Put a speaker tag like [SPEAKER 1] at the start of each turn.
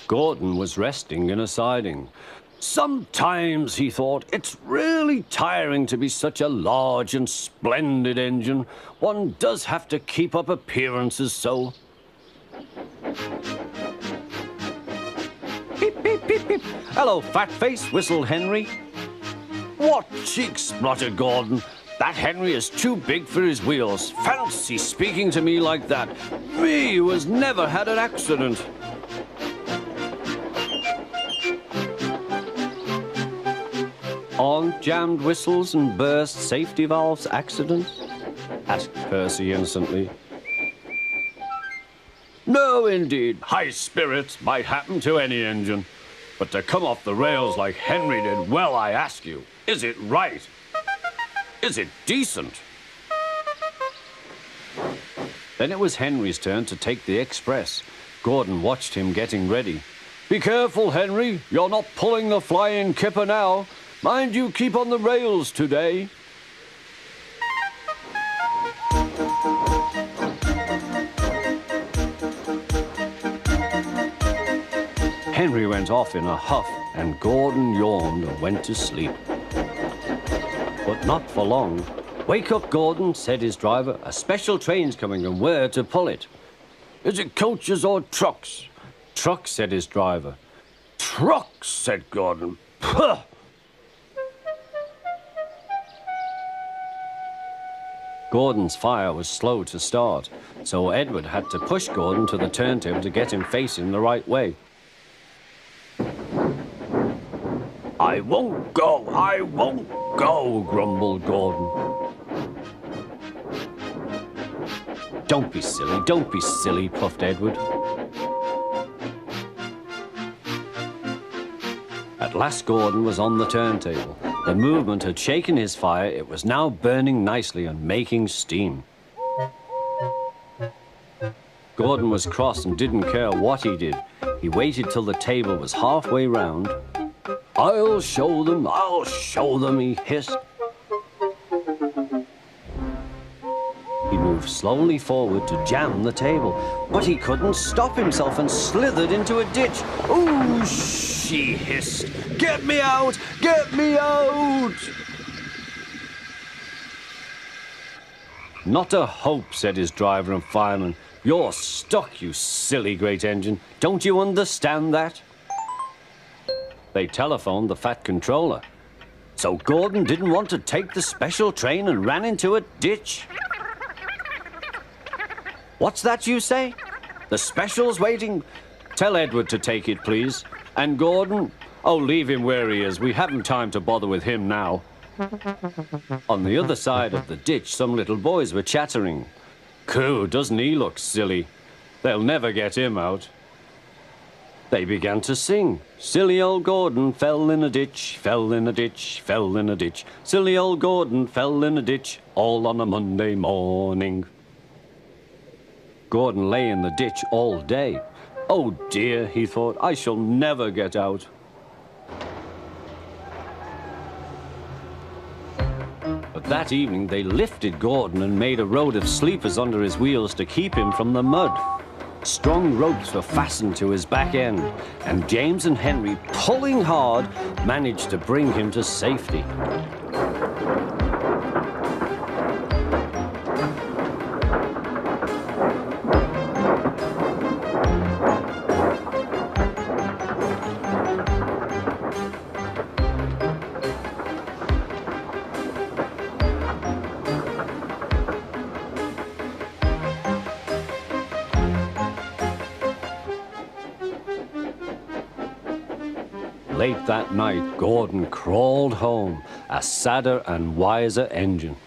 [SPEAKER 1] Gordon was resting in a siding. Sometimes, he thought, it's really tiring to be such a large and splendid engine. One does have to keep up appearances so. Beep, beep, beep, beep. Hello, fat face, whistled Henry. What cheeks, spluttered Gordon. That Henry is too big for his wheels. Fancy speaking to me like that. Me, who has never had an accident. Aren't jammed whistles and burst safety valves accidents? Asked Percy innocently. No, indeed. High spirits might happen to any engine. But to come off the rails like Henry did, well, I ask you, is it right? Is it decent? Then it was Henry's turn to take the express. Gordon watched him getting ready. Be careful, Henry. You're not pulling the flying kipper now. Mind you keep on the rails today. Henry went off in a huff, and Gordon yawned and went to sleep. But not for long. Wake up, Gordon, said his driver. A special train's coming, and we're to pull it. Is it coaches or trucks? Trucks, said his driver. Trucks, said Gordon. Puh! Gordon's fire was slow to start, so Edward had to push Gordon to the turntable to get him facing the right way. I won't go, grumbled Gordon. Don't be silly, puffed Edward. At last Gordon was on the turntable. The movement had shaken his fire. It was now burning nicely and making steam. Gordon was cross and didn't care what he did. He waited till the table was halfway round. I'll show them, he hissed. He moved slowly forward to jam the table, but he couldn't stop himself and slithered into a ditch. Ooh, she hissed. Get me out! Get me out! Not a hope, said his driver and fireman. You're stuck, you silly great engine. Don't you understand that? They telephoned the Fat Controller. So Gordon didn't want to take the special train and ran into a ditch. What's that you say? The special's waiting? Tell Edward to take it, please. And Gordon? Oh, leave him where he is. We haven't time to bother with him now. On the other side of the ditch, some little boys were chattering. Coo, doesn't he look silly? They'll never get him out. They began to sing. Silly old Gordon fell in a ditch, fell in a ditch, fell in a ditch. Silly old Gordon fell in a ditch, all on a Monday morning. Gordon lay in the ditch all day. Oh dear, he thought, I shall never get out. But that evening they lifted Gordon and made a road of sleepers under his wheels to keep him from the mud. Strong ropes were fastened to his back end, and James and Henry, pulling hard, managed to bring him to safety. Late that night, Gordon crawled home, a sadder and wiser engine.